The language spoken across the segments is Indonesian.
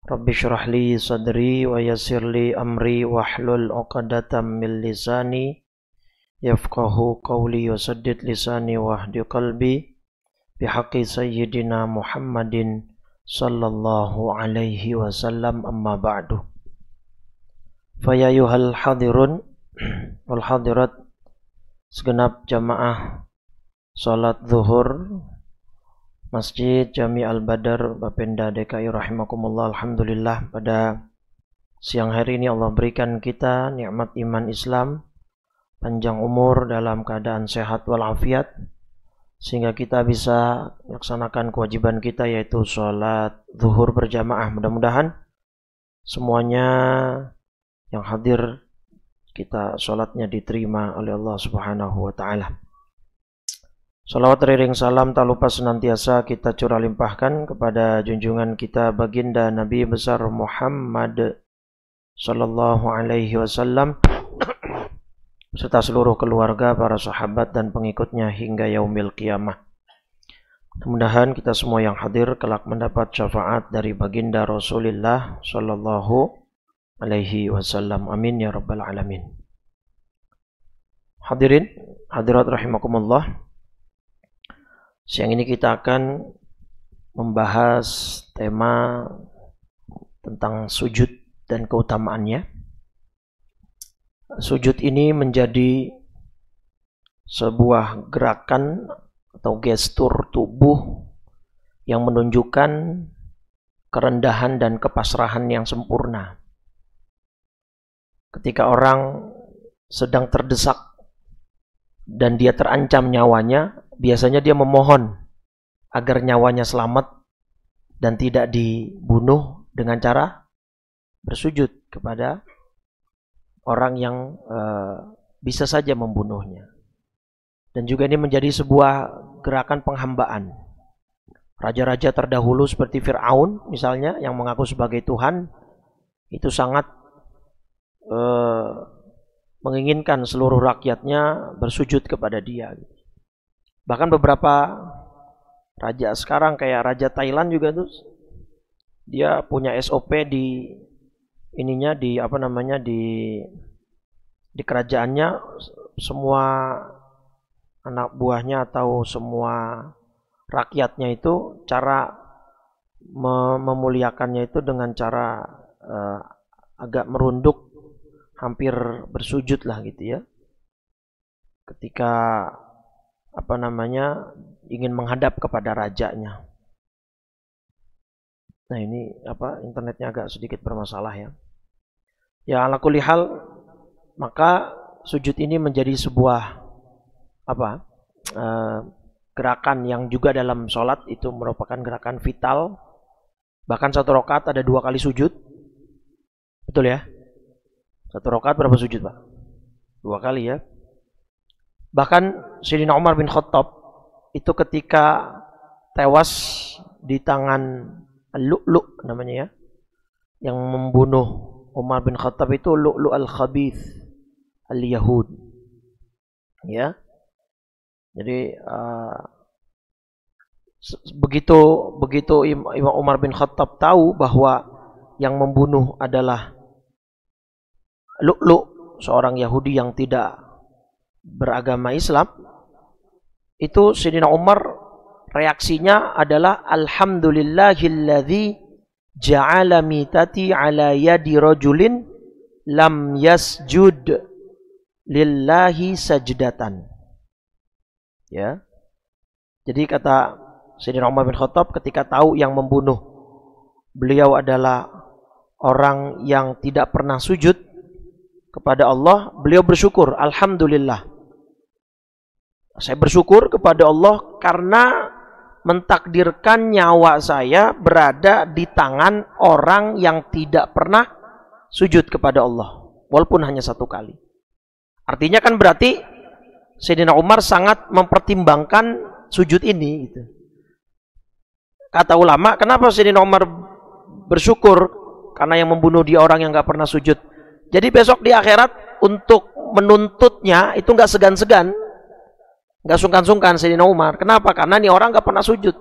Rabbi shrah li sadri wa yassir li amri wahlul 'uqdatam min lisani yafqahu qawli wa saddid lisani wahdi qalbi bihaqqi sayyidina Muhammadin sallallahu alaihi wasallam, amma ba'du. Fa ya ayyuhal hadirun wal hadirat, segenap jamaah salat zuhur Masjid Jami Al-Badar Bapenda DKI rahimakumullah. Alhamdulillah, pada siang hari ini Allah berikan kita nikmat iman Islam, panjang umur dalam keadaan sehat walafiat, sehingga kita bisa melaksanakan kewajiban kita, yaitu sholat zuhur berjamaah. Mudah-mudahan semuanya yang hadir kita sholatnya diterima oleh Allah Subhanahu wa ta'ala. Salawat ring salam tak lupa senantiasa kita curah limpahkan kepada junjungan kita baginda Nabi besar Muhammad sallallahu alaihi wasallam serta seluruh keluarga, para sahabat dan pengikutnya hingga yaumil qiyamah. Mudah-mudahan kita semua yang hadir kelak mendapat syafaat dari baginda Rasulullah sallallahu alaihi wasallam. Amin ya rabbal alamin. Hadirin hadirat rahimakumullah, siang ini kita akan membahas tema tentang sujud dan keutamaannya. Sujud ini menjadi sebuah gerakan atau gestur tubuh yang menunjukkan kerendahan dan kepasrahan yang sempurna. Ketika orang sedang terdesak dan dia terancam nyawanya, biasanya dia memohon agar nyawanya selamat dan tidak dibunuh dengan cara bersujud kepada orang yang bisa saja membunuhnya. Dan juga ini menjadi sebuah gerakan penghambaan. Raja-raja terdahulu seperti Fir'aun misalnya, yang mengaku sebagai Tuhan, itu sangat menginginkan seluruh rakyatnya bersujud kepada dia. Bahkan beberapa raja sekarang kayak Raja Thailand juga tuh, dia punya SOP di ininya, di apa namanya, di kerajaannya, semua anak buahnya atau semua rakyatnya itu cara memuliakannya itu dengan cara agak merunduk, hampir bersujud lah gitu ya, ketika apa namanya ingin menghadap kepada rajanya. Nah ini apa, internetnya agak sedikit bermasalah ya. Ya ala kulli hal, maka sujud ini menjadi sebuah apa gerakan yang juga dalam sholat itu merupakan gerakan vital. Bahkan satu rakaat ada 2 kali sujud, betul ya? Satu rakaat berapa sujud Pak? 2 kali ya. Bahkan Sayyidina Umar bin Khattab itu ketika tewas di tangan Lu'lu' namanya ya, yang membunuh Umar bin Khattab itu Lu'lu' al-Khabith al-Yahud ya. Jadi begitu Imam Umar bin Khattab tahu bahwa yang membunuh adalah Lu'lu', seorang Yahudi yang tidak beragama Islam, itu Sayyidina Umar reaksinya adalah alhamdulillahilladzi ja'ala mitati ala yadi rajulin lam yasjud lillahi sajdatan. Ya. Jadi kata Sayyidina Umar bin Khattab ketika tahu yang membunuh beliau adalah orang yang tidak pernah sujud kepada Allah, beliau bersyukur, alhamdulillah, saya bersyukur kepada Allah karena mentakdirkan nyawa saya berada di tangan orang yang tidak pernah sujud kepada Allah, walaupun hanya 1 kali. Artinya kan berarti Sayyidina Umar sangat mempertimbangkan sujud ini gitu. Kata ulama, kenapa Sayyidina Umar bersyukur? Karena yang membunuh dia orang yang gak pernah sujud. Jadi besok di akhirat untuk menuntutnya itu nggak segan-segan, nggak sungkan-sungkan Sayyidina Umar. Kenapa? Karena ini orang nggak pernah sujud.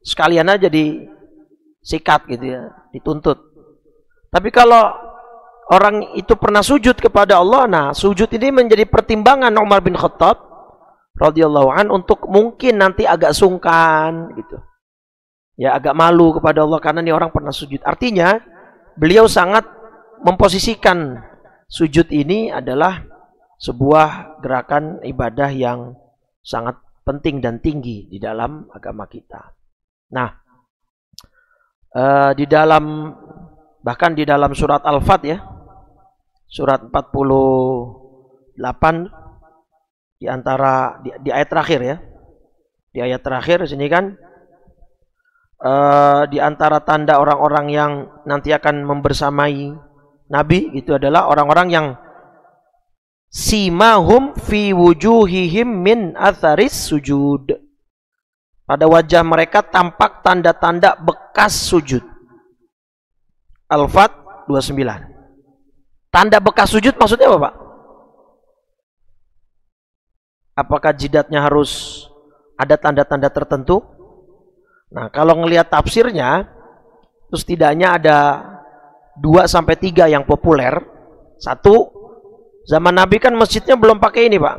Sekalian aja disikat gitu ya, dituntut. Tapi kalau orang itu pernah sujud kepada Allah, nah sujud ini menjadi pertimbangan Umar bin Khattab radhiyallahu an untuk mungkin nanti agak sungkan gitu. Ya agak malu kepada Allah karena ini orang pernah sujud. Artinya beliau sangat memposisikan sujud ini adalah sebuah gerakan ibadah yang sangat penting dan tinggi di dalam agama kita. Nah, bahkan di dalam surat Al-Fat ya, surat 48 di ayat terakhir ya, di ayat terakhir sini kan di antara tanda orang-orang yang nanti akan membersamai Nabi itu adalah orang-orang yang simahum fi wujuhihim min atharis sujud. Pada wajah mereka tampak tanda-tanda bekas sujud. Al-Fat 29. Tanda bekas sujud maksudnya apa, Pak? Apakah jidatnya harus ada tanda-tanda tertentu? Nah, kalau ngelihat tafsirnya, terus setidaknya ada 2-3 yang populer. Satu, zaman Nabi kan masjidnya belum pakai ini, Pak.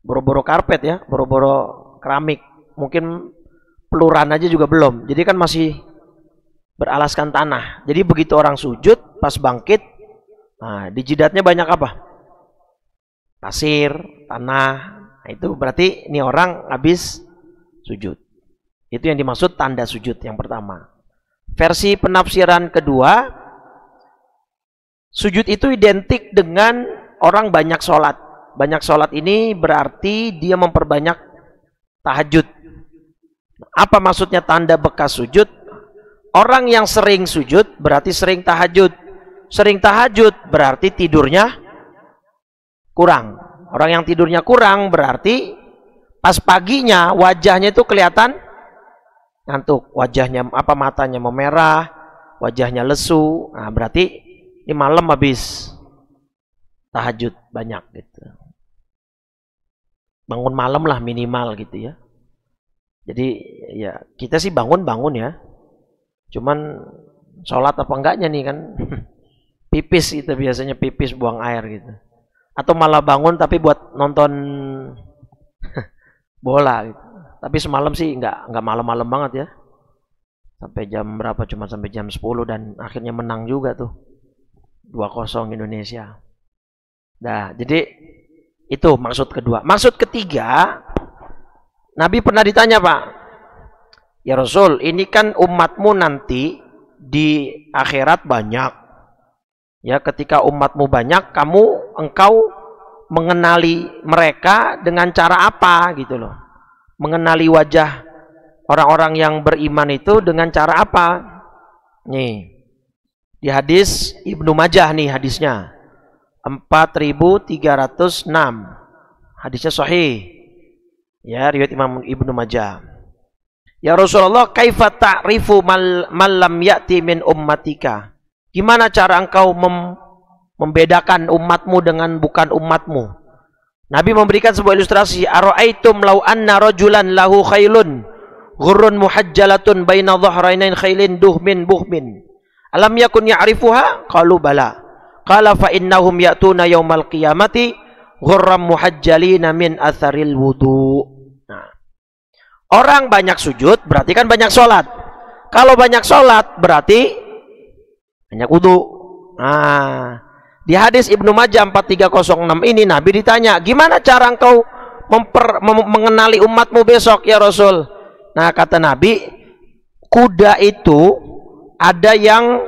Boro-boro karpet ya, boro-boro keramik. Mungkin peluran aja juga belum. Jadi kan masih beralaskan tanah. Jadi begitu orang sujud, pas bangkit, nah, di jidatnya banyak apa? Pasir, tanah. Nah, itu berarti ini orang habis sujud. Itu yang dimaksud tanda sujud yang pertama. Versi penafsiran kedua, sujud itu identik dengan orang banyak sholat. Banyak sholat ini berarti dia memperbanyak tahajud. Apa maksudnya tanda bekas sujud? Orang yang sering sujud berarti sering tahajud. Sering tahajud berarti tidurnya kurang. Orang yang tidurnya kurang berarti pas paginya wajahnya itu kelihatan ngantuk. Wajahnya matanya memerah, wajahnya lesu. Nah, berarti ini malam habis tahajud banyak gitu. Bangun malam lah minimal gitu ya. Jadi ya kita sih bangun ya. Cuman sholat apa enggaknya nih kan. Pipis itu biasanya pipis buang air gitu. Atau malah bangun tapi buat nonton bola gitu. Tapi semalam sih enggak malam-malam banget ya. Sampai jam berapa? Cuma sampai jam 10 dan akhirnya menang juga tuh. 2-0 Indonesia. Nah, jadi itu maksud kedua. Maksud ketiga, Nabi pernah ditanya, Pak, ya Rasul, ini kan umatmu nanti di akhirat banyak. Ya, ketika umatmu banyak, engkau mengenali mereka dengan cara apa gitu loh. Mengenali wajah orang-orang yang beriman itu dengan cara apa? Nih, di hadis Ibnu Majah nih hadisnya. 4306. Hadisnya sahih. Ya, riwayat Imam Ibnu Majah. Ya Rasulullah, kaifa ta'rifu man lam ya'ti min ummatika? Gimana cara engkau membedakan umatmu dengan bukan umatmu? Nabi memberikan sebuah ilustrasi. Ara'aitum law anna rajulan lahu khailun ghurrun muhajjalatun baina dhahrainain khailin duhmin buhmin. Alam yakun ya'rifuha? Qalu bala. Qala fa innahum ya'tuna yaumal qiyamati ghurram muhajjalina min atharil wudu. Nah, orang banyak sujud berarti kan banyak sholat. Kalau banyak sholat berarti banyak wudu. Nah, di hadis Ibnu Majah 4306 ini Nabi ditanya, gimana cara engkau mengenali umatmu besok ya Rasul? Nah, kata Nabi, kuda itu ada yang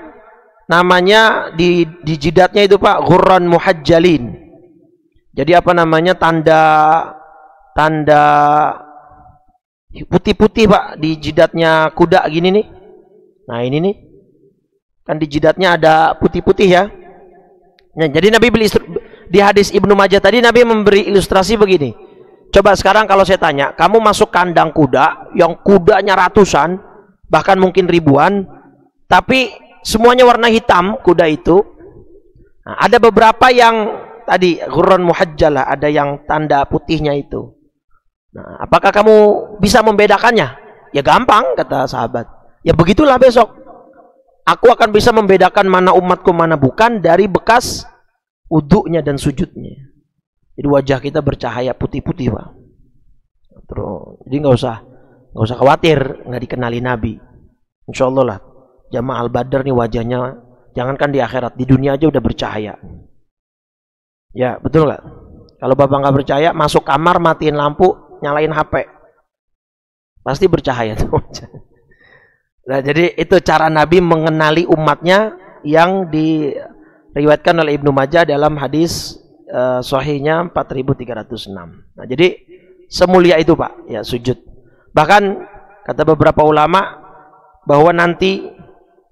namanya di jidatnya itu, Pak, ghurran muhajjalin. Jadi apa namanya, tanda putih-putih, Pak, di jidatnya kuda gini nih. Nah, ini nih. Kan di jidatnya ada putih-putih ya. Nah, jadi Nabi di hadis Ibnu Majah tadi Nabi memberi ilustrasi begini. Coba sekarang kalau saya tanya, kamu masuk kandang kuda yang kudanya ratusan, bahkan mungkin ribuan, tapi semuanya warna hitam kuda itu. Nah, ada beberapa yang tadi ghurran muhajjalah, ada yang tanda putihnya itu. Nah, apakah kamu bisa membedakannya? Ya gampang, kata sahabat. Ya begitulah besok. Aku akan bisa membedakan mana umatku mana bukan dari bekas wudhunya dan sujudnya. Jadi wajah kita bercahaya putih-putih, Pak. Terus, jadi nggak usah khawatir nggak dikenali Nabi. Insya Allah lah, jamaah Al-Badr nih wajahnya, jangankan di akhirat, di dunia aja udah bercahaya. Ya betul nggak? Kalau bapak nggak percaya, masuk kamar, matiin lampu, nyalain HP, pasti bercahaya tuh. Nah, jadi itu cara Nabi mengenali umatnya yang diriwayatkan oleh Ibnu Majah dalam hadis sahihnya 4306. Nah, jadi semulia itu, Pak, ya sujud. Bahkan kata beberapa ulama bahwa nanti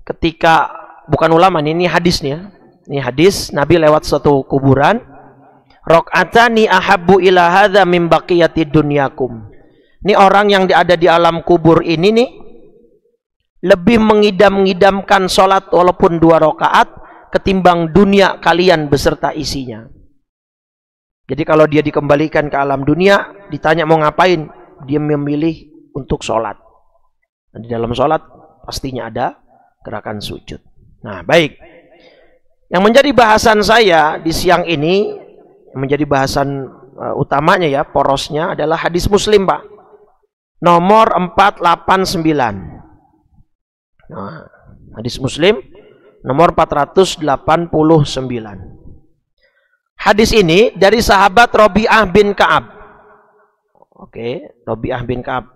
ketika, bukan ulama ini hadisnya. Ini hadis Nabi lewat suatu kuburan. Rok'atani ahabbu ila hadza min baqiyati dunyakum. Ini orang yang ada di alam kubur ini nih lebih mengidam-ngidamkan sholat walaupun 2 rakaat ketimbang dunia kalian beserta isinya. Jadi kalau dia dikembalikan ke alam dunia, ditanya mau ngapain, dia memilih untuk sholat. Dan di dalam sholat pastinya ada gerakan sujud. Nah, baik. Yang menjadi bahasan saya di siang ini, menjadi bahasan utamanya ya, porosnya adalah hadis Muslim, Pak. Nomor 489. Nah, hadis Muslim nomor 489. Hadis ini dari sahabat Rabi'ah bin Ka'ab. Oke, Rabi'ah bin Ka'ab.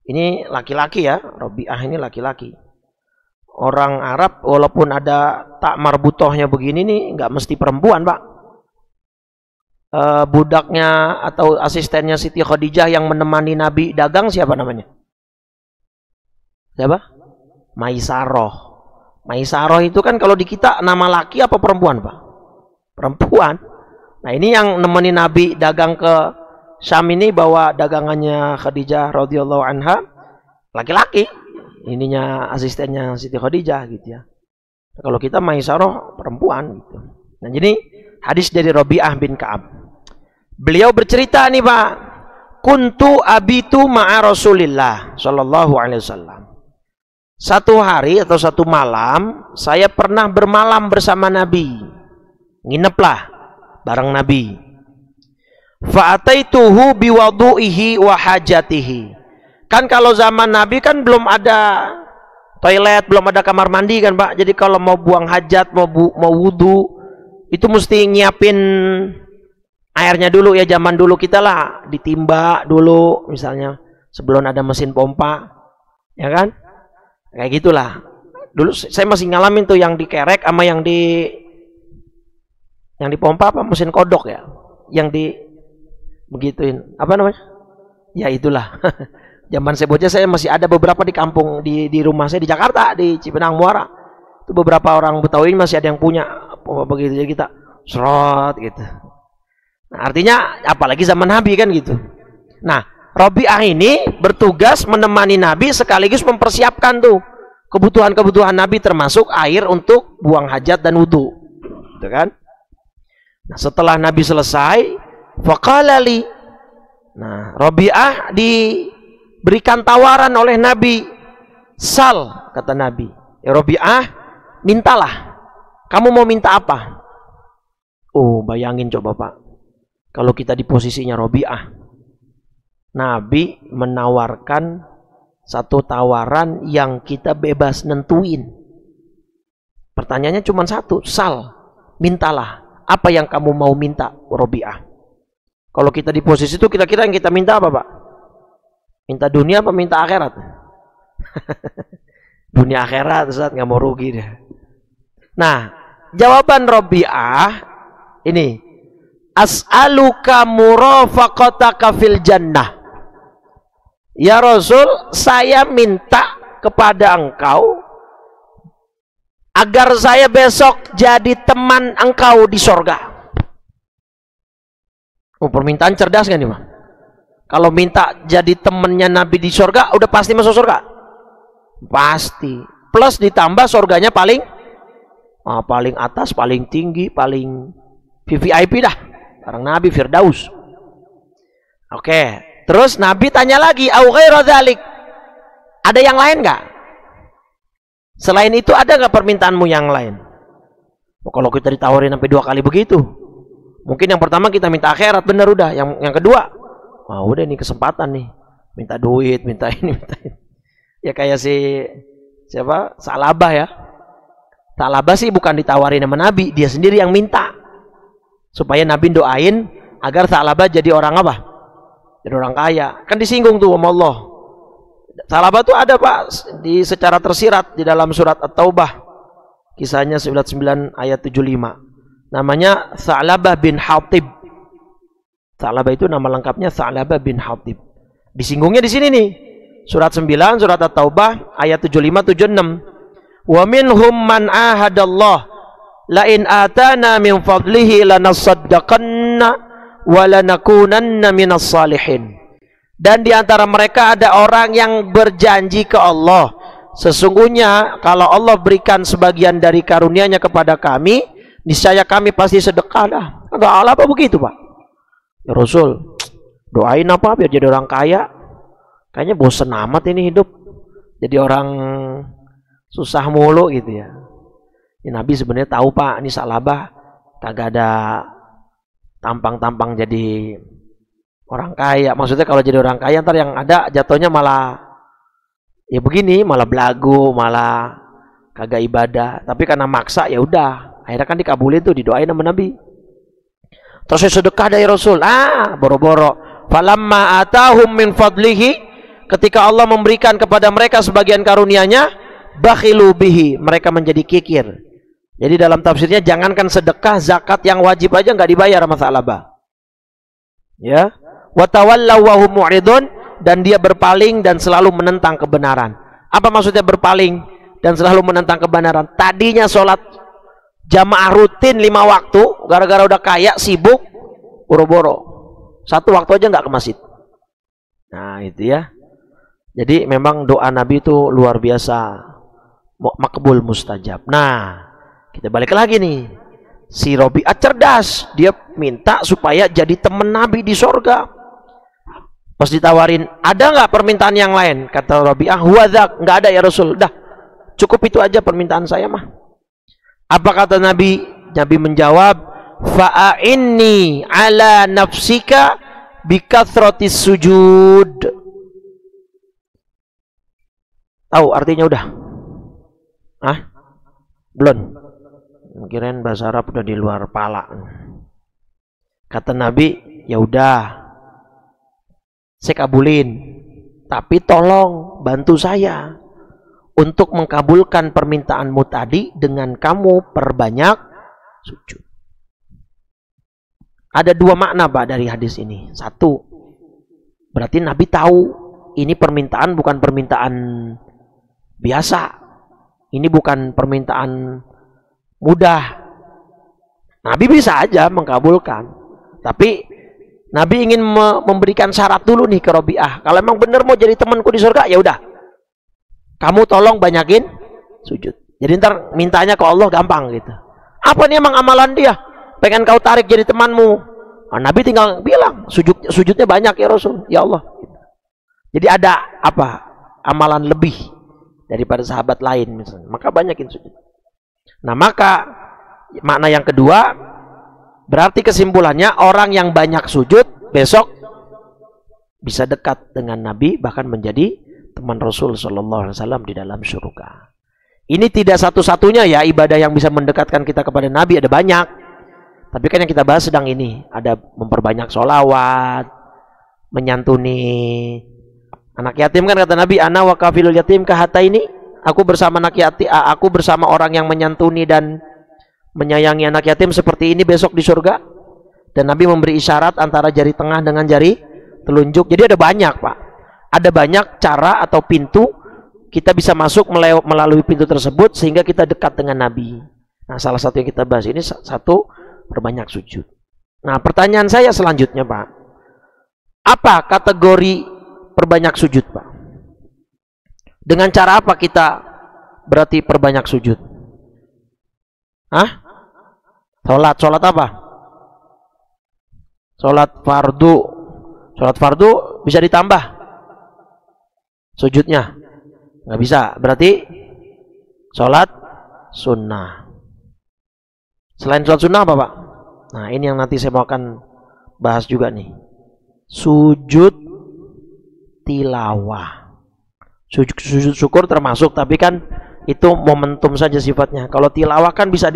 Ini laki-laki ya, Rabi'ah ini laki-laki. Orang Arab walaupun ada tak marbutohnya begini nih, nggak mesti perempuan, Pak. Budaknya atau asistennya Siti Khadijah yang menemani Nabi dagang siapa namanya? Siapa? Maisaroh. Maisaroh itu kan kalau di kita nama laki apa perempuan, Pak? Perempuan. Nah, ini yang nemenin Nabi dagang ke Syam ini, bawa dagangannya Khadijah radhiyallahu anha, laki-laki. Ininya asistennya Siti Khadijah gitu ya. Kalau kita Maisaroh perempuan gitu. Nah, jadi hadis dari Rabi'ah bin Ka'ab. Beliau bercerita nih, Pak. Kuntu abitu ma'a Rasulillah sallallahu alaihi wasallam. Satu hari atau satu malam saya pernah bermalam bersama Nabi. Ngineplah bareng Nabi. Fa'ataituhu biwadu'ihi wa hajatihi. Kan kalau zaman Nabi kan belum ada toilet, belum ada kamar mandi kan, Pak. Jadi kalau mau buang hajat, mau wudu, itu mesti nyiapin airnya dulu ya. Zaman dulu kita lah ditimba dulu misalnya sebelum ada mesin pompa, ya kan? Kayak gitulah. Dulu saya masih ngalamin tuh yang dikerek sama yang dipompa apa, mesin kodok ya, yang di begituin apa namanya? Ya itulah. Zaman saya bocah saya masih ada beberapa di kampung, di rumah saya di Jakarta, di Cipinang Muara. Itu beberapa orang Betawi masih ada yang punya begitu, jadi kita serot gitu. Nah, artinya apalagi zaman Nabi kan gitu. Nah, Rabi'ah ini bertugas menemani Nabi sekaligus mempersiapkan tuh kebutuhan-kebutuhan Nabi termasuk air untuk buang hajat dan wudu. Gitu kan? Nah, setelah Nabi selesai, faqala li. Nah, Rabi'ah diberikan tawaran oleh Nabi. Sal, kata Nabi. Ya Rabi'ah, mintalah. Kamu mau minta apa? Oh, bayangin coba, Pak. Kalau kita di posisinya Rabi'ah, Nabi menawarkan satu tawaran yang kita bebas nentuin. Pertanyaannya cuma satu, sal, mintalah. Apa yang kamu mau minta, Rabi'ah? Kalau kita di posisi itu, kira-kira yang kita minta apa, Pak? Minta dunia apa minta akhirat? Dunia akhirat, Ustaz, nggak mau rugi deh. Nah, jawaban Rabi'ah ini, as'aluka murafaqataka fil jannah. Ya Rasul, saya minta kepada engkau agar saya besok jadi teman engkau di sorga. Oh, permintaan cerdas kan nih, Pak? Kalau minta jadi temannya Nabi di sorga, udah pasti masuk sorga? Pasti. Plus ditambah sorganya paling atas, paling tinggi, paling VVIP dah. Barang Nabi Firdaus. Oke. Terus Nabi tanya lagi, au ghairu dzalik. Ada yang lain enggak? Selain itu ada nggak permintaanmu yang lain? Kalau kita ditawarin sampai 2 kali begitu, mungkin yang pertama kita minta akhirat, bener udah. Yang kedua, wah udah ini kesempatan nih, minta duit, minta ini, minta ini. Ya kayak siapa? Sa'labah ya. Sa'labah sih bukan ditawarin sama Nabi, dia sendiri yang minta supaya Nabi doain agar Sa'labah jadi orang apa? Jadi orang kaya. Kan disinggung tuh sama Allah. Sa'labah tuh ada Pak secara tersirat di dalam surat At-Taubah. Kisahnya surat 9 ayat 75. Namanya Sa'labah bin Hatib. Sa'labah itu nama lengkapnya Sa'labah bin Hatib. Disinggungnya di sini nih. Surat 9, surat At-Taubah ayat 75-76. Wa minhum man ahadallah la in atana min fadlihi lanasaddaqanna wa lanakunanna minas salihin. Dan di antara mereka ada orang yang berjanji ke Allah, sesungguhnya kalau Allah berikan sebagian dari karunia-Nya kepada kami, niscaya kami pasti sedekah dah. Enggak Allah apa begitu, Pak? Ya Rasul, doain apa biar jadi orang kaya? Kayaknya bosen amat ini hidup. Jadi orang susah mulu gitu ya. Ya Nabi sebenarnya tahu Pak, ini Sa'labah kagak ada tampang-tampang jadi orang kaya. Maksudnya kalau jadi orang kaya ntar yang ada jatuhnya malah ya begini, malah belagu, malah kagak ibadah. Tapi karena maksa ya udah, akhirnya kan dikabulin tuh, didoain sama Nabi. Terus saya sedekah dari Rasul. Boro-boro. Falamma atahum min fadlihi, ketika Allah memberikan kepada mereka sebagian karunia-Nya, bakhilu bihi, mereka menjadi kikir. Jadi dalam tafsirnya jangankan sedekah, zakat yang wajib aja nggak dibayar sama Sa'labah. Ya. Wa tawallaw wa hum mu'ridun, dan dia berpaling dan selalu menentang kebenaran. Apa maksudnya berpaling dan selalu menentang kebenaran? Tadinya sholat jamaah rutin 5 waktu, gara-gara udah kaya, sibuk, boro-boro 1 waktu aja nggak ke masjid. Nah itu ya. Jadi memang doa Nabi itu luar biasa, makbul mustajab. Nah kita balik lagi nih, si Robi'ah cerdas, dia minta supaya jadi teman Nabi di sorga. Pas ditawarin, ada nggak permintaan yang lain? Kata Robi'ah, huwadzak, nggak ada ya Rasul. Dah, cukup itu aja permintaan saya mah. Apa kata Nabi? Nabi menjawab, fa'inni ala nafsika bikathratis sujud. Tahu artinya udah? Belum. Kirain bahasa Arab udah di luar pala. Kata Nabi, ya udah, saya kabulin, tapi tolong bantu saya untuk mengkabulkan permintaanmu tadi dengan kamu perbanyak sujud. Ada 2 makna Pak dari hadis ini. 1, berarti Nabi tahu ini permintaan bukan permintaan biasa, ini bukan permintaan mudah. Nabi bisa aja mengkabulkan, tapi Nabi ingin memberikan syarat dulu nih ke Robi'ah. Kalau emang bener mau jadi temanku di surga, ya udah, kamu tolong banyakin sujud. Jadi ntar mintanya ke Allah gampang gitu. Apa nih emang amalan dia? Pengen kau tarik jadi temanmu. Nah, Nabi tinggal bilang sujudnya banyak ya Rasul, ya Allah. Jadi ada apa? Amalan lebih daripada sahabat lain misalnya. Maka banyakin sujud. Nah maka makna yang kedua, berarti kesimpulannya orang yang banyak sujud besok bisa dekat dengan Nabi, bahkan menjadi teman Rasul Shallallahu Alaihi Wasallam di dalam surga. Ini tidak satu-satunya ya ibadah yang bisa mendekatkan kita kepada Nabi, ada banyak. Tapi kan yang kita bahas sedang ini, ada memperbanyak sholawat, menyantuni anak yatim. Kan kata Nabi, ana wa kafilul yatim kahata ini, aku bersama anak yatim, aku bersama orang yang menyantuni dan menyayangi anak yatim seperti ini besok di surga. Dan Nabi memberi isyarat antara jari tengah dengan jari telunjuk. Jadi ada banyak Pak, ada banyak cara atau pintu kita bisa masuk melalui pintu tersebut sehingga kita dekat dengan Nabi. Nah salah satu yang kita bahas ini, satu, perbanyak sujud. Nah pertanyaan saya selanjutnya Pak, apa kategori perbanyak sujud Pak? Dengan cara apa kita berarti perbanyak sujud? Sholat apa? Sholat fardu. Sholat fardu bisa ditambah sujudnya? Nggak bisa. Berarti sholat sunnah. Selain sholat sunnah apa Pak? Nah ini yang nanti saya mau akan bahas juga nih. Sujud tilawah. Sujud syukur termasuk, tapi kan itu momentum saja sifatnya. Kalau tilawah kan bisa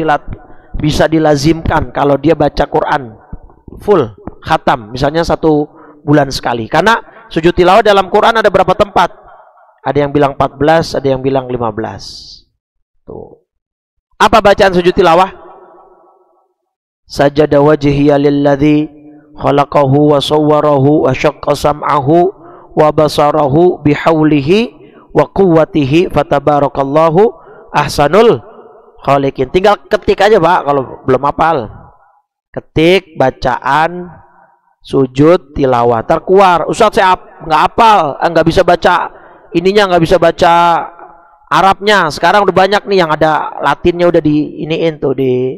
dilazimkan kalau dia baca Quran full, khatam, misalnya 1 bulan sekali. Karena sujud tilawah dalam Quran ada berapa tempat? Ada yang bilang 14, ada yang bilang 15. Tuh. Apa bacaan sujud tilawah? Sajada wajhiya lilladzi khalaqahu wa sawwarahu wa syaqqa sam'ahu wa basarahu bihaulihi wa quwwatihi fatabarakallahu ahsanul khaliqin. Tinggal ketik aja Pak kalau belum hafal. Ketik bacaan sujud tilawah, terkeluar. Ustaz saya nggak hafal, nggak bisa baca ininya, nggak bisa baca Arabnya. Sekarang udah banyak nih yang ada Latinnya, udah di iniin tuh, di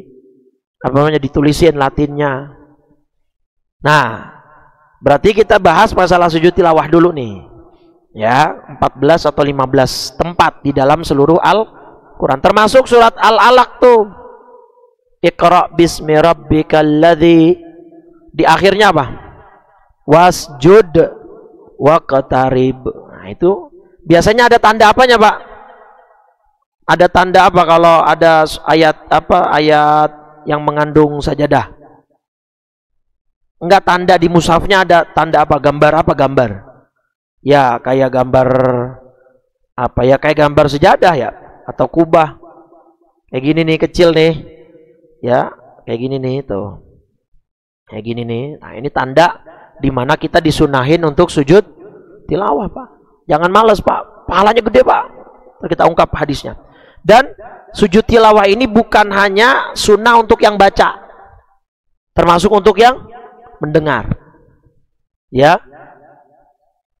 apa namanya, ditulisin Latinnya. Nah, berarti kita bahas masalah sujud tilawah dulu nih. Ya, 14 atau 15 tempat di dalam seluruh Al-Quran, termasuk surat Al-Alaq tuh. Iqra bismi rabbikal ladzi, di akhirnya apa? Wasjud waqtarib. Nah, itu biasanya ada tanda apanya Pak? Ada tanda apa kalau ada ayat apa, ayat yang mengandung sajadah? Enggak, tanda di mushafnya ada tanda apa? Gambar apa? Gambar ya kayak gambar apa ya, kayak gambar sejadah ya, atau kubah kayak gini nih, kecil nih ya, kayak gini nih tuh, kayak gini nih. Nah ini tanda dimana kita disunahin untuk sujud tilawah Pak. Jangan males Pak, pahalanya gede Pak. Kita ungkap hadisnya. Dan sujud tilawah ini bukan hanya sunnah untuk yang baca, termasuk untuk yang mendengar ya.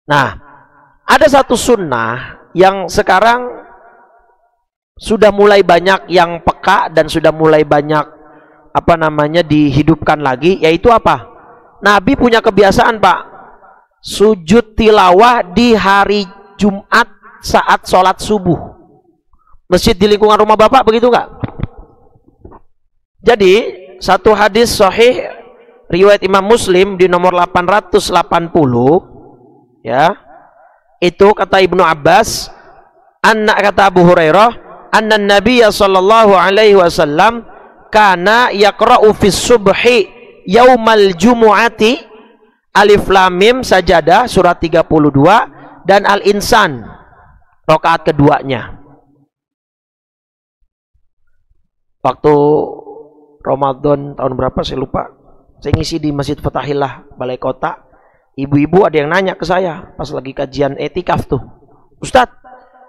Nah, ada satu sunnah yang sekarang sudah mulai banyak yang peka dan sudah mulai banyak apa namanya dihidupkan lagi, yaitu apa? Nabi punya kebiasaan Pak, sujud tilawah di hari Jumat saat sholat subuh. Masjid di lingkungan rumah Bapak begitu nggak? Jadi satu hadis sahih riwayat Imam Muslim di nomor 880 ya, itu kata Ibnu Abbas, kata Abu Hurairah, anna Nabiyya sallallahu alaihi wasallam kana yaqra'u fis subhi yaumal jumu'ati alif lam mim sajadah surat 32 dan al-insan rakaat keduanya. Waktu Ramadan tahun berapa saya lupa, saya ngisi di Masjid Fatahillah Balai Kota. Ibu-ibu ada yang nanya ke saya pas lagi kajian etikaf tuh, Ustadz,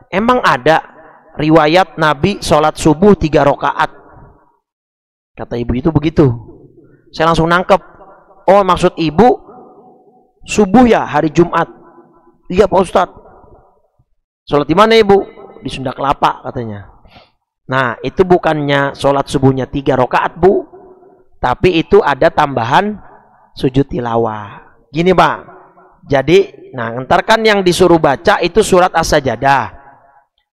emang ada riwayat Nabi sholat subuh 3 rakaat? Kata ibu itu begitu. Saya langsung nangkep, oh maksud ibu subuh ya hari Jumat. Iya Pak Ustadz. Sholat di mana ibu? Di Sunda Kelapa katanya. Nah itu bukannya sholat subuhnya 3 rakaat Bu, tapi itu ada tambahan sujud tilawah. Gini Pak, jadi nah ntar kan yang disuruh baca itu surat As-Sajadah.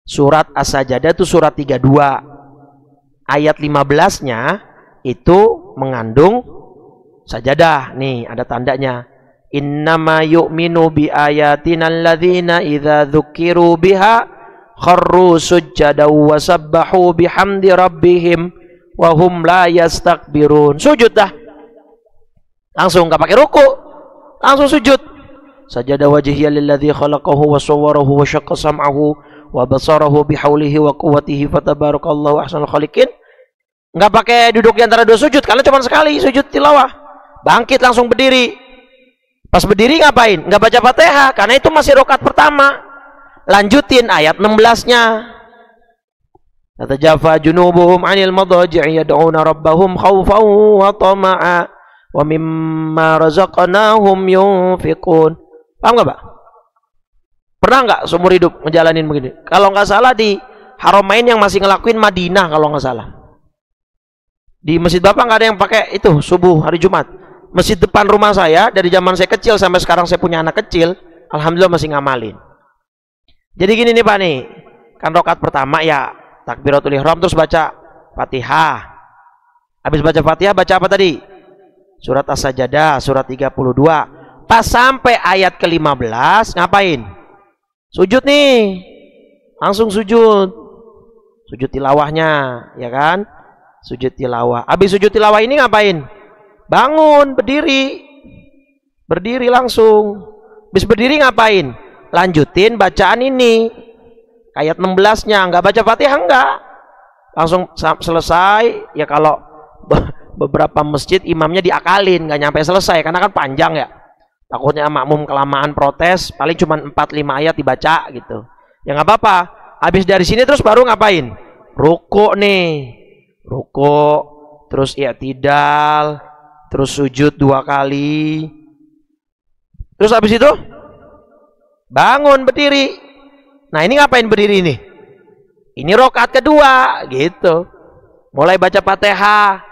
Surat As-Sajadah itu surat 32. Ayat 15-nya itu mengandung sajadah. Nih ada tandanya. Innama yu'minu bi ayatina alladzina idza dzukiru biha kharru sujjadaw wa sabbahu bihamdi rabbihim wa hum la yastakbirun. Sujud dah. Langsung enggak pakai ruku. Langsung sujud. Sajada wajhiya lilladzi khalaqahu wa sawwarahu wa syaqqa sam'ahu wa basarahu bihaulihi wa quwwatihi fatabarakallahu ahsanul khaliqin. Enggak pakai duduk di antara 2 sujud, karena cuma sekali sujud tilawah. Bangkit langsung berdiri. Pas berdiri ngapain? Enggak baca Fatihah, karena itu masih rakaat pertama. Lanjutin ayat 16-nya. Tatajafa junubuhum 'anil madaji'i yad'una rabbahum khaufan wa tama'a wa mimma razaqnahum yunfiqun. Paham nggak Pak? Pernah nggak seumur hidup ngejalanin begini? Kalau nggak salah di Haramain yang masih ngelakuin Madinah kalau nggak salah. Di masjid Bapak nggak ada yang pakai itu subuh hari Jumat. Masjid depan rumah saya dari zaman saya kecil sampai sekarang saya punya anak kecil, alhamdulillah masih ngamalin. Jadi gini nih Pak nih, kan rakaat pertama ya takbiratul ihram terus baca Fatihah. Habis baca Fatihah baca apa tadi? Surat As-Sajdah, surat 32. Pas sampai ayat ke-15 ngapain? Sujud nih. Langsung sujud. Sujud tilawahnya, ya kan? Sujud tilawah. Habis sujud tilawah ini ngapain? Bangun, berdiri. Berdiri langsung. Habis berdiri ngapain? Lanjutin bacaan ini. Ayat 16-nya, enggak baca Fatihah enggak. Langsung selesai. Ya kalau beberapa masjid imamnya diakalin, enggak nyampe selesai karena kan panjang ya. Takutnya makmum kelamaan protes, paling cuma 4-5 ayat dibaca gitu. Ya nggak apa-apa. Habis dari sini terus baru ngapain? Ruku nih. Ruku, terus i'tidal, terus sujud 2 kali. Terus habis itu bangun berdiri. Nah, ini ngapain berdiri ini? Ini rakaat kedua gitu. Mulai baca Fatihah.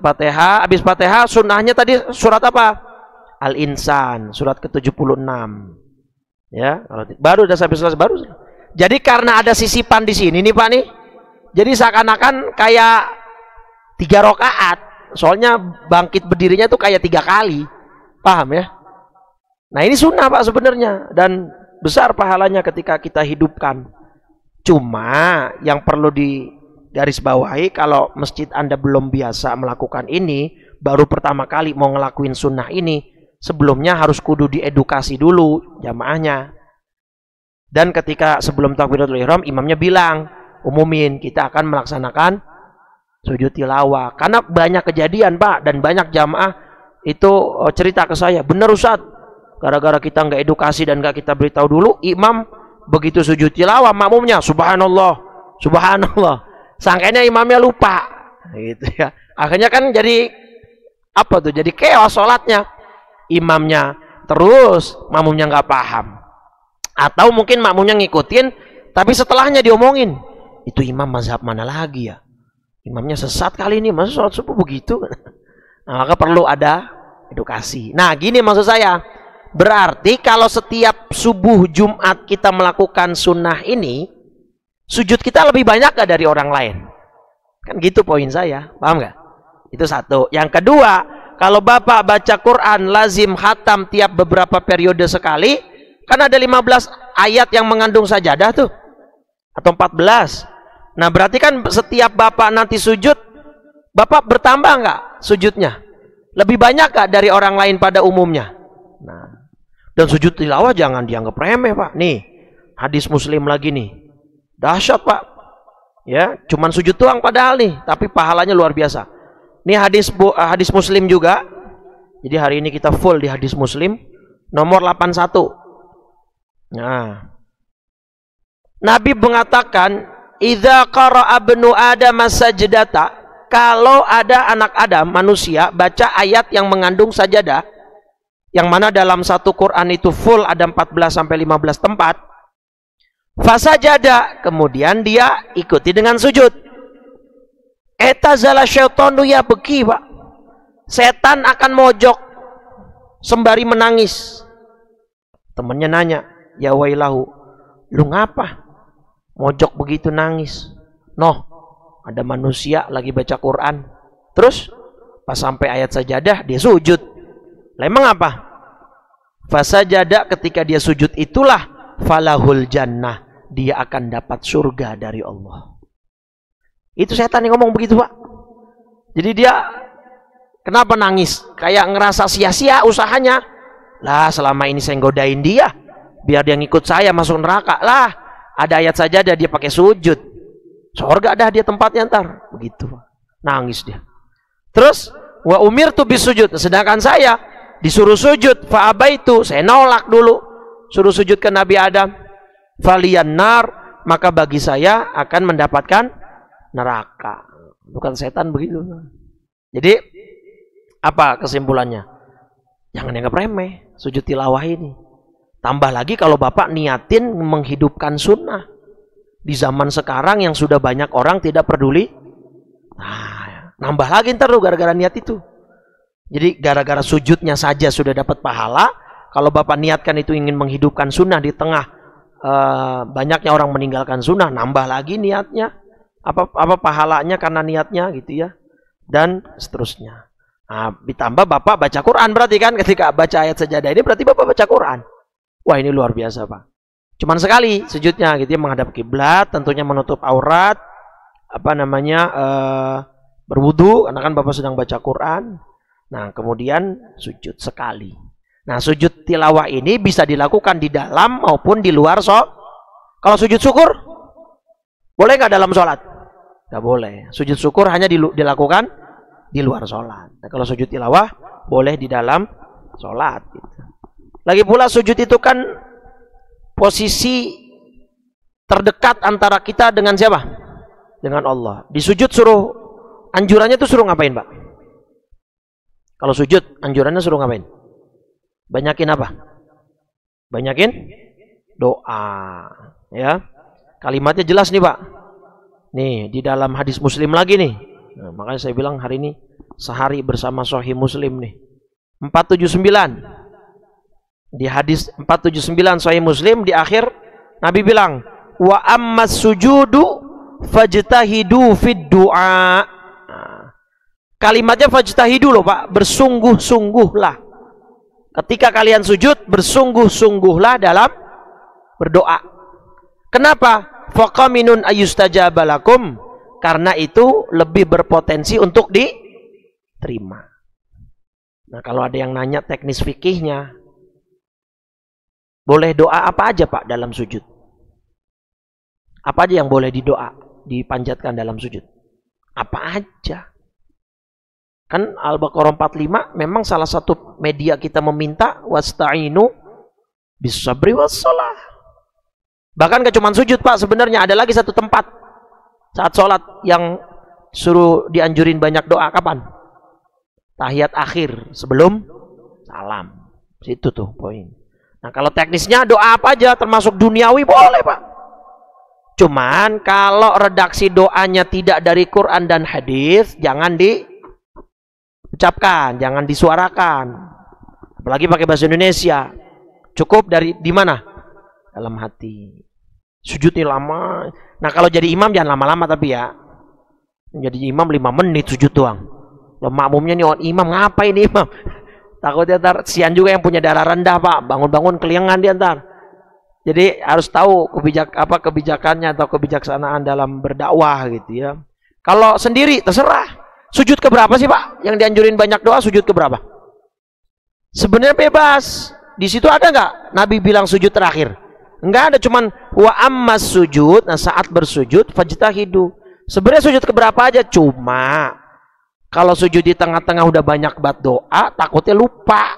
Fatihah, habis Fatihah sunnahnya tadi surat apa? Al-Insan, surat ke-76. Ya, kalau baru udah sampai selesai baru. Jadi karena ada sisipan di sini nih Pak nih. Jadi seakan-akan kayak 3 rakaat. Soalnya bangkit berdirinya tuh kayak 3 kali. Paham ya? Nah, ini sunnah Pak sebenarnya dan besar pahalanya ketika kita hidupkan. Cuma yang perlu digarisbawahi, kalau masjid Anda belum biasa melakukan ini, baru pertama kali mau ngelakuin sunnah ini, sebelumnya harus kudu diedukasi dulu jamaahnya. Dan ketika sebelum takbiratul ihram, imamnya bilang, umumin kita akan melaksanakan sujud tilawah. Karena banyak kejadian Pak, dan banyak jamaah itu cerita ke saya, bener Ustaz, gara-gara kita nggak edukasi dan nggak kita beritahu dulu, imam begitu sujud tilawah makmumnya subhanallah, subhanallah, sangkanya imamnya lupa gitu ya. Akhirnya kan jadi apa tuh, jadi chaos sholatnya. Imamnya terus, makmumnya nggak paham, atau mungkin makmumnya ngikutin tapi setelahnya diomongin, itu imam mazhab mana lagi ya, imamnya sesat kali ini, masa sholat subuh begitu. Nah, maka perlu ada edukasi. Nah gini maksud saya, berarti kalau setiap subuh Jumat kita melakukan sunnah ini, sujud kita lebih banyak gak dari orang lain? Kan gitu poin saya, paham gak? Itu satu. Yang kedua, kalau Bapak baca Quran lazim khatam tiap beberapa periode sekali, kan ada 15 ayat yang mengandung sajadah tuh, atau 14. Nah berarti kan setiap Bapak nanti sujud, Bapak bertambah nggak sujudnya? Lebih banyak nggak dari orang lain pada umumnya? Nah, dan sujud tilawah jangan dianggap remeh Pak. Nih hadis Muslim lagi nih, dahsyat Pak. Ya, cuman sujud doang padahal nih, tapi pahalanya luar biasa. Ini hadis Muslim juga. Jadi hari ini kita full di hadis Muslim nomor 81. Nah, Nabi mengatakan, "Idza qara'a ibnu Adam sajdata," kalau ada anak Adam manusia baca ayat yang mengandung sajadah, yang mana dalam satu Quran itu full ada 14 sampai 15 tempat. Fasajada, kemudian dia ikuti dengan sujud. Etazala syaitanu ya beki Pak. Setan akan mojok sembari menangis. Temannya nanya, ya wailahu, lu ngapa mojok begitu nangis? Noh, ada manusia lagi baca Quran. Terus pas sampai ayat sajadah dia sujud. Lah emang apa? Fasajada, ketika dia sujud itulah falahul jannah, dia akan dapat surga dari Allah. Itu setan yang ngomong begitu Pak. Jadi dia kenapa nangis? Kayak ngerasa sia-sia usahanya. Lah selama ini saya godain dia, biar dia ngikut saya masuk neraka. Lah ada ayat saja dia pakai sujud, surga dah dia tempatnya ntar. Begitu Pak. Nangis dia. Terus wa umirtu bisujud, sedangkan saya disuruh sujud, fa abaitu, saya nolak dulu. Suruh sujud ke Nabi Adam. Faliyan nar, maka bagi saya akan mendapatkan neraka. Bukan setan begitu. Jadi apa kesimpulannya? Jangan dianggap remeh sujud tilawah ini. Tambah lagi kalau Bapak niatin menghidupkan sunnah di zaman sekarang yang sudah banyak orang tidak peduli. Nah, nambah lagi ntar tuh gara-gara niat itu. Jadi gara-gara sujudnya saja sudah dapat pahala. Kalau Bapak niatkan itu ingin menghidupkan sunnah di tengah banyaknya orang meninggalkan sunnah, nambah lagi niatnya, apa pahalanya karena niatnya gitu ya, dan seterusnya. Nah, ditambah Bapak baca Quran berarti kan, ketika baca ayat sajadah ini berarti Bapak baca Quran. Wah, ini luar biasa Pak. Cuman sekali sujudnya gitu ya, menghadap kiblat, tentunya menutup aurat, berwudu karena kan Bapak sedang baca Quran. Nah, kemudian sujud sekali. Nah, sujud tilawah ini bisa dilakukan di dalam maupun di luar sholat. Kalau sujud syukur, boleh nggak dalam sholat? Nggak boleh. Sujud syukur hanya dilakukan di luar sholat. Nah, kalau sujud tilawah, boleh di dalam sholat. Gitu. Lagi pula sujud itu kan posisi terdekat antara kita dengan siapa? Dengan Allah. Di sujud anjurannya tuh suruh ngapain, Pak? Kalau sujud, anjurannya suruh ngapain? Banyakin apa? Banyakin doa, ya. Kalimatnya jelas nih Pak. Nih di dalam hadis Muslim lagi nih. Nah, makanya saya bilang hari ini sehari bersama Sahih Muslim nih. 479. Di hadis 479 Sahih Muslim di akhir Nabi bilang, wa ammas sujudu fajtahidu fid du'a. Nah, kalimatnya fajtahidu loh Pak, bersungguh-sungguhlah. Ketika kalian sujud, bersungguh-sungguhlah dalam berdoa. Kenapa? Faqaminun ayyustajabalakum. Karena itu lebih berpotensi untuk diterima. Nah, kalau ada yang nanya teknis fikihnya, boleh doa apa aja Pak dalam sujud? Apa aja yang boleh dipanjatkan dalam sujud? Apa aja? Kan Al-Baqarah 45 memang salah satu media kita meminta wasta'inu bis-sabri was-shalah. Bahkan gak cuma sujud Pak, sebenarnya ada lagi satu tempat saat sholat yang suruh dianjurin banyak doa. Kapan? Tahiyat akhir sebelum salam. Situ tuh poin. Nah, kalau teknisnya doa apa aja termasuk duniawi boleh Pak. Cuman kalau redaksi doanya tidak dari Quran dan hadis, jangan ucapkan, jangan disuarakan. Apalagi pakai bahasa Indonesia. Cukup di mana? Dalam hati. Sujudnya lama. Nah, kalau jadi imam jangan lama-lama tapi ya. Jadi imam 5 menit sujud doang. Loh, makmumnya nih imam, ngapain imam? Takutnya ntar sian juga yang punya darah rendah Pak. Bangun-bangun keliangan dia ntar. Jadi harus tahu kebijakannya atau kebijaksanaan dalam berdakwah gitu ya. Kalau sendiri terserah. Sujud ke berapa sih Pak? Yang dianjurin banyak doa sujud ke berapa? Sebenarnya bebas. Di situ ada nggak Nabi bilang sujud terakhir? Enggak ada, cuman wa ammas sujud. Nah, saat bersujud fajtahidu. Sebenarnya sujud ke berapa aja? Cuma kalau sujud di tengah-tengah udah banyak banget doa, takutnya lupa.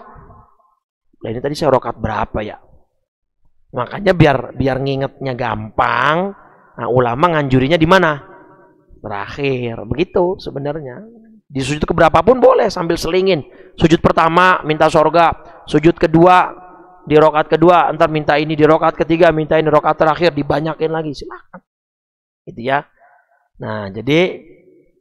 Nah, ini tadi saya rakaat berapa ya? Makanya biar ngingetnya gampang. Nah, ulama nganjurinya di mana? Terakhir, begitu sebenarnya. Di sujud keberapa pun boleh sambil selingin. Sujud pertama minta sorga, sujud kedua di rakaat kedua, entar minta ini di rakaat ketiga, minta ini rakaat terakhir, dibanyakin lagi, silakan. Gitu ya. Nah, jadi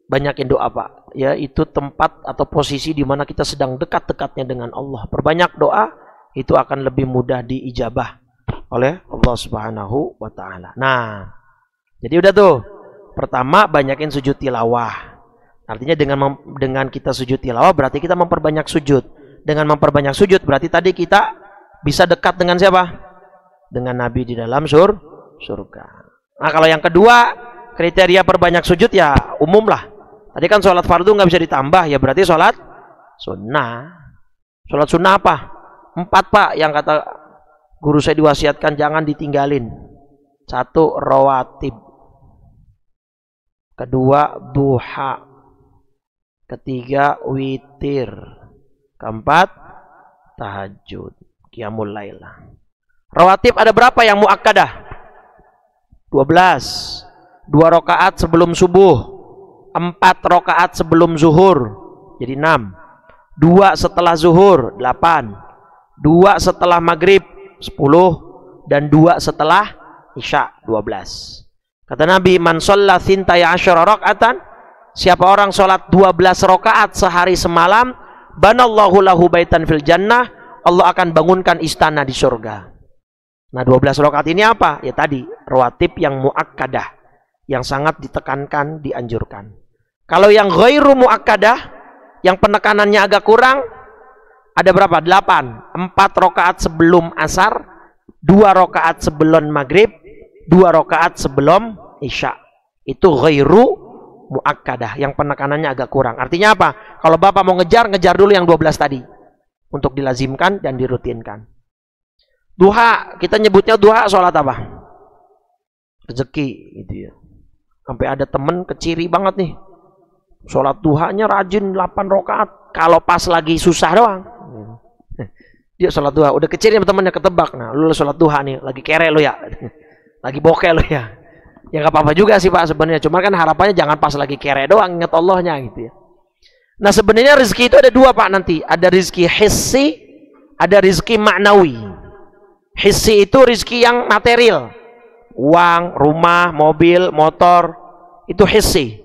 banyakin doa Pak. Ya, itu tempat atau posisi di mana kita sedang dekat-dekatnya dengan Allah. Perbanyak doa, itu akan lebih mudah diijabah oleh Allah Subhanahu wa taala. Nah, jadi udah tuh. Pertama, banyakin sujud tilawah. Artinya dengan kita sujud tilawah berarti kita memperbanyak sujud. Dengan memperbanyak sujud berarti tadi kita bisa dekat dengan siapa? Dengan Nabi di dalam surga. Nah, kalau yang kedua, kriteria perbanyak sujud ya umum lah. Tadi kan sholat fardu nggak bisa ditambah, ya berarti sholat sunnah. Sholat sunnah apa? 4 Pak yang kata guru saya diwasiatkan jangan ditinggalin. 1, rawatib. Kedua, duha. Ketiga, witir. Keempat, tahajud, qiyamul lail. Rawatib ada berapa yang muakkadah? 12. 2 rakaat sebelum subuh, 4 rakaat sebelum zuhur, jadi 6. 2 setelah zuhur, 8. 2 setelah maghrib, 10. Dan 2 setelah isya, 12. Kata Nabi, man shalla thintaya asyara rakaatan, siapa orang sholat 12 rakaat sehari semalam, banallahu lahu baitan fil jannah, Allah akan bangunkan istana di surga. Nah 12 rakaat ini apa? Ya tadi, rawatib yang muakkadah, yang sangat ditekankan, dianjurkan. Kalau yang ghairu muakkadah, yang penekanannya agak kurang, ada berapa? 8. 4 rakaat sebelum asar, 2 rakaat sebelum maghrib, 2 rakaat sebelum isya. Itu ghairu muakkadah, yang penekanannya agak kurang. Artinya apa? Kalau Bapak mau ngejar dulu yang 12 tadi. Untuk dilazimkan dan dirutinkan. Duha, kita nyebutnya duha sholat apa? Rezeki gitu ya. Sampai ada temen keciri banget nih. Sholat duhanya rajin 8 rakaat. Kalau pas lagi susah doang. Dia sholat duha. Udah keciri sama temennya ketebak. Nah, lu sholat duha nih. Lagi kere lu ya. Lagi bokeh lu ya. Ya gak apa-apa juga sih Pak sebenarnya. Cuma kan harapannya jangan pas lagi kere doang. Ingat Allahnya gitu ya. Nah sebenarnya rezeki itu ada 2 Pak nanti. Ada rezeki hissi. Ada rezeki maknawi. Hissi itu rezeki yang material. Uang, rumah, mobil, motor. Itu hissi.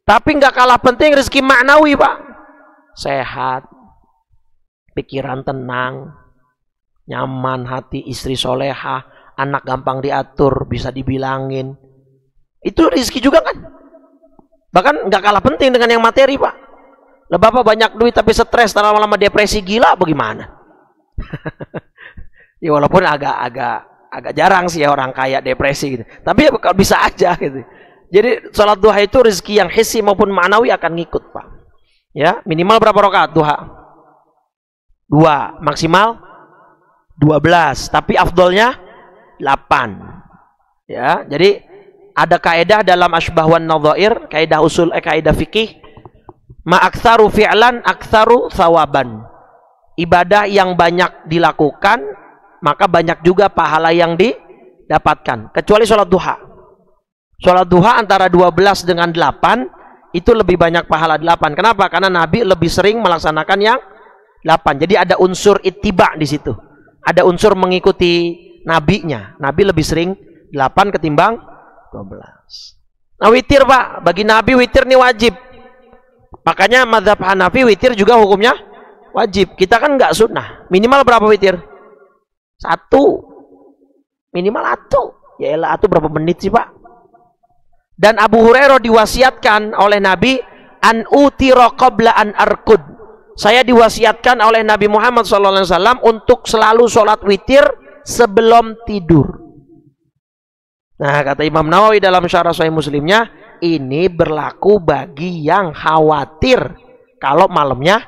Tapi nggak kalah penting rezeki maknawi Pak. Sehat. Pikiran tenang. Nyaman hati, istri soleha. Anak gampang diatur, bisa dibilangin. Itu rezeki juga kan. Bahkan nggak kalah penting dengan yang materi Pak. Lah Bapak banyak duit tapi stres, lama-lama depresi gila bagaimana? Ya walaupun agak jarang sih ya orang kaya depresi gitu. Tapi ya kalau bisa aja gitu. Jadi sholat duha itu rezeki yang hissi maupun ma'nawi akan ngikut Pak. Ya, minimal berapa rakaat duha? 2, maksimal 12, tapi afdolnya 8. Ya, jadi ada kaidah dalam asbah wan nadhair, kaidah usul kaidah fikih, ma aktsaru fi'lan aktsaru thawaban. Ibadah yang banyak dilakukan maka banyak juga pahala yang didapatkan. Kecuali sholat duha. Sholat duha antara 12 dengan 8 itu lebih banyak pahala 8. Kenapa? Karena Nabi lebih sering melaksanakan yang 8. Jadi ada unsur ittiba di situ. Ada unsur mengikuti nabinya. Nabi lebih sering 8 ketimbang 12. Nah witir Pak, bagi Nabi witir ini wajib. Makanya mazhab Hanafi witir juga hukumnya wajib. Kita kan nggak sunnah. Minimal berapa witir? 1. Minimal 1. Ya elah, 1 berapa menit sih Pak? Dan Abu Hurairah diwasiatkan oleh Nabi an utira qabla an arkud. Saya diwasiatkan oleh Nabi Muhammad SAW untuk selalu sholat witir sebelum tidur. Nah kata Imam Nawawi dalam syarah Sahih Muslimnya, ini berlaku bagi yang khawatir kalau malamnya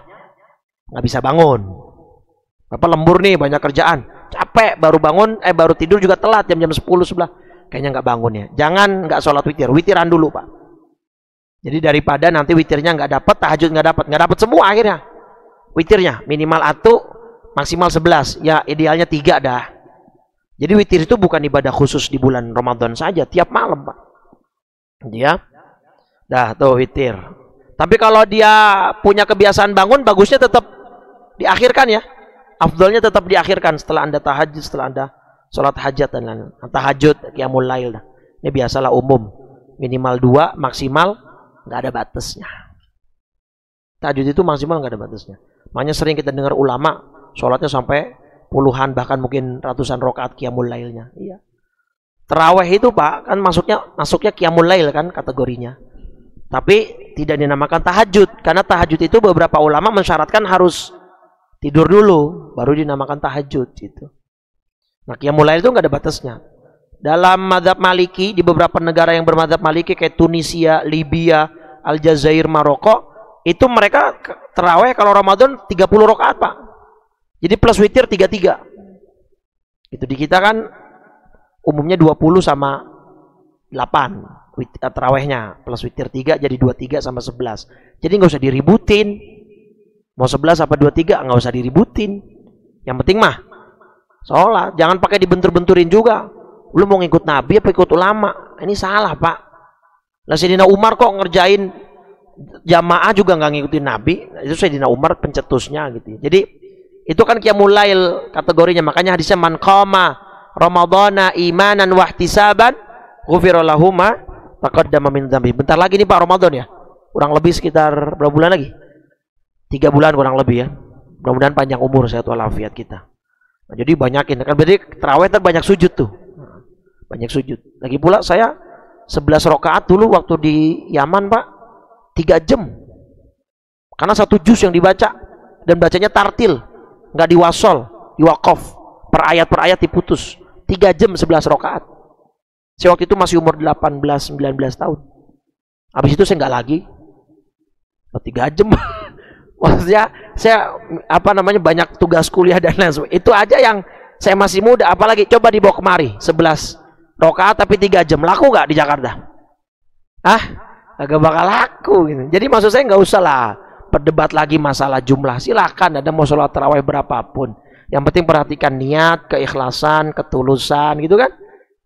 nggak bisa bangun. Apa lembur nih, banyak kerjaan, capek, baru bangun, baru tidur juga telat jam-jam 10-11, kayaknya nggak bangun ya. Jangan nggak sholat witir, witiran dulu Pak. Jadi daripada nanti witirnya nggak dapat, tahajud nggak dapat semua akhirnya. Witirnya minimal 1, maksimal 11, ya idealnya 3 dah. Jadi witir itu bukan ibadah khusus di bulan Ramadan saja, tiap malam Pak. Dia, dah tuh witir. Tapi kalau dia punya kebiasaan bangun, bagusnya tetap diakhirkan ya. Afdolnya tetap diakhirkan setelah Anda tahajud, setelah Anda sholat hajat dan lain-lain. Tahajud, qiyamul lail. Ini biasalah umum. Minimal 2, maksimal nggak ada batasnya. Tahajud itu maksimal nggak ada batasnya. Makanya sering kita dengar ulama sholatnya sampai puluhan, bahkan mungkin ratusan rakaat qiyamul lailnya. Iya. Tarawih itu Pak, kan masuknya qiyamul lail kan kategorinya. Tapi tidak dinamakan tahajud, karena tahajud itu beberapa ulama mensyaratkan harus tidur dulu baru dinamakan tahajud gitu. Nah, qiyamul lail itu nggak ada batasnya. Dalam mazhab Maliki, di beberapa negara yang bermadzhab Maliki kayak Tunisia, Libya, Aljazair, Maroko, itu mereka tarawih kalau Ramadan 30 rakaat Pak. Jadi plus witir 33. Itu di kita kan umumnya 20 sama 8 tarawihnya, plus witir 3 jadi 23 sama 11. Jadi nggak usah diributin. Mau 11 apa 23 nggak usah diributin. Yang penting mah sholat, jangan pakai dibentur-benturin juga. Lu mau ngikut Nabi apa ikut ulama? Ini salah Pak. Lah Sayyidina Umar kok ngerjain jamaah juga nggak ngikutin Nabi. Itu Sayyidina Umar pencetusnya gitu. Jadi itu kan qiyamul lail kategorinya. Makanya hadisnya man qama ramadhana imanan wa ihtisaban ghufira lahu ma taqaddama min dzambi. Bentar lagi nih Pak Ramadan ya. Kurang lebih sekitar berapa bulan lagi? 3 bulan kurang lebih ya. Mudah-mudahan panjang umur sehat walafiat kita. Nah, jadi banyakin kan, berarti tarawih kan banyak sujud tuh. Banyak sujud. Lagi pula saya 11 rakaat dulu waktu di Yaman, Pak. 3 jam. Karena satu juz yang dibaca dan bacanya tartil, nggak diwasol, diwakof, per ayat diputus. 3 jam 11 rakaat. Saya waktu itu masih umur 18-19 tahun. Habis itu saya nggak lagi. 3 jam. Maksudnya saya banyak tugas kuliah dan lain sebagainya. Itu aja yang saya masih muda, apalagi coba dibawa kemari 11 rakaat tapi 3 jam. Laku nggak di Jakarta? Agak bakal laku gitu. Jadi maksud saya nggak usah lah berdebat lagi masalah jumlah. Silakan ada mau sholat tarawih berapapun. Yang penting perhatikan niat, keikhlasan, ketulusan gitu kan.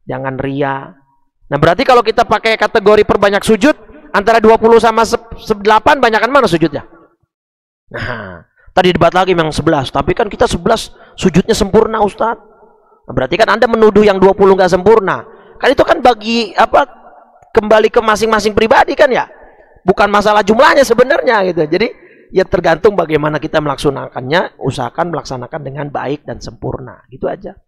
Jangan ria. Nah berarti kalau kita pakai kategori perbanyak sujud, antara 20 sama 8 banyakan mana sujudnya? Nah, tadi debat lagi memang 11, tapi kan kita 11 sujudnya sempurna Ustadz. Nah, berarti kan Anda menuduh yang 20 nggak sempurna. Kan itu kan kembali ke masing-masing pribadi kan ya. Bukan masalah jumlahnya sebenarnya gitu. Jadi ya tergantung bagaimana kita melaksanakannya, usahakan melaksanakan dengan baik dan sempurna. Gitu aja.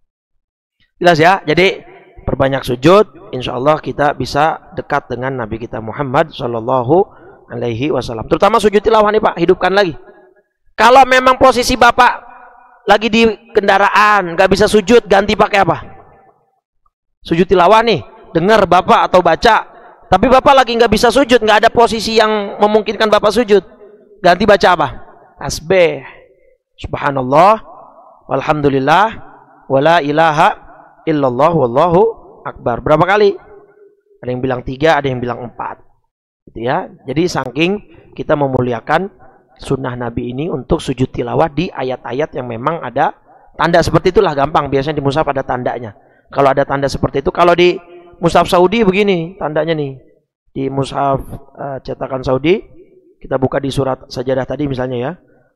Jelas ya? Jadi perbanyak sujud, insya Allah kita bisa dekat dengan Nabi kita Muhammad Sallallahu Alaihi Wasallam. Terutama sujud tilawah nih Pak, hidupkan lagi. Kalau memang posisi Bapak lagi di kendaraan, nggak bisa sujud, ganti pakai apa? Sujud tilawah nih, dengar Bapak atau baca. Tapi Bapak lagi nggak bisa sujud, nggak ada posisi yang memungkinkan Bapak sujud. Ganti baca apa? Tasbih. Subhanallah, walhamdulillah, wala ilaha illallah, wallahu akbar. Berapa kali? Ada yang bilang 3, ada yang bilang 4. Gitu ya. Jadi saking kita memuliakan sunnah Nabi ini untuk sujud tilawah di ayat-ayat yang memang ada tanda seperti itulah, gampang. Biasanya di mushaf ada tandanya. Kalau ada tanda seperti itu, kalau di mushaf Saudi begini tandanya nih. Di mushaf cetakan Saudi, kita buka di surat sajadah tadi misalnya ya.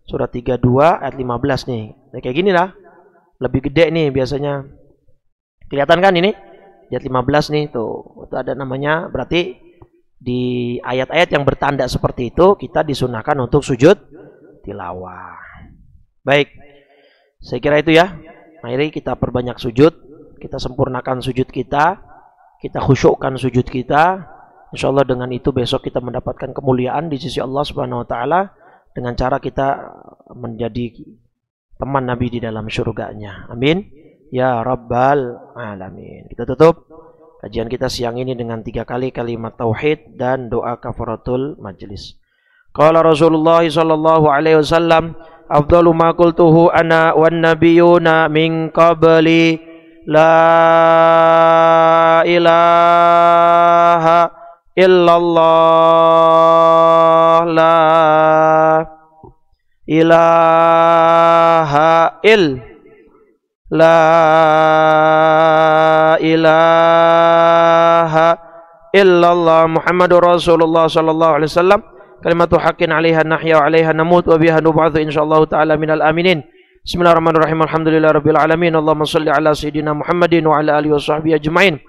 Surat 32 ayat 15 nih. Nah, kayak gini lah. Lebih gede nih biasanya. Kelihatan kan ini? Ayat 15 nih tuh. Itu ada namanya, berarti di ayat-ayat yang bertanda seperti itu kita disunahkan untuk sujud tilawah. Baik. Saya kira itu ya. Mari kita perbanyak sujud, kita sempurnakan sujud kita khusyukkan sujud kita. Insyaallah dengan itu besok kita mendapatkan kemuliaan di sisi Allah Subhanahu wa taala dengan cara kita menjadi teman Nabi di dalam surganya. Amin. Ya Rabbal Alamin. Kita tutup kajian kita siang ini dengan 3 kali kalimat tauhid dan doa kafaratul majlis. Qala Rasulullah sallallahu alaihi wasallam, afdalu ma qultuhu ana wan nabiyuna min qabli la ilaha illallah la ilaha la ilaha illallah Muhammadur Rasulullah sallallahu alaihi wasallam kalimatu haqqin 'alaiha nahya wa 'alaiha namut wa biha nub'atsu insyaallah taala minal aminin. Bismillahirrahmanirrahim. Alhamdulillahirabbil alamin. Allahumma shalli ala sayidina Muhammadin wa ala alihi washabbihi ajmain.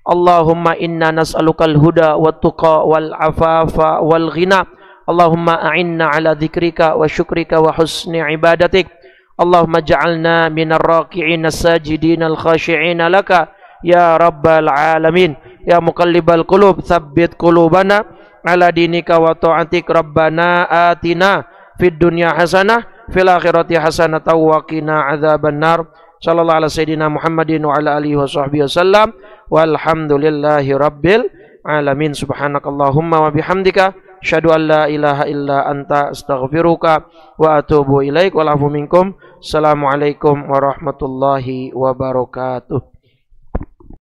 Allahumma inna nas'alukal huda wat tuqa wal afafa wal ghina. Allahumma a'inna ala dzikrika wa syukrika wa husni ibadatik. Allahumma ja'alna minar raki'in as-sajidin al-khashi'in laka ya rabbal alamin. Ya muqallibal qulub tsabbit qulubana ala dinika wa ta'atik. Rabbana atina fid dunya hasanah fil akhirati hasanah wa qina adzaban nar. Sallallahu ala sayidina Muhammadin wa ala alihi washabbihi wasallam. Walhamdulillahi rabbil alamin. Subhanakallahumma wa bihamdika asyhadu an la ilaha illa anta astaghfiruka wa atubu ilaik. Wal afu minkum. Assalamualaikum warahmatullahi wabarakatuh.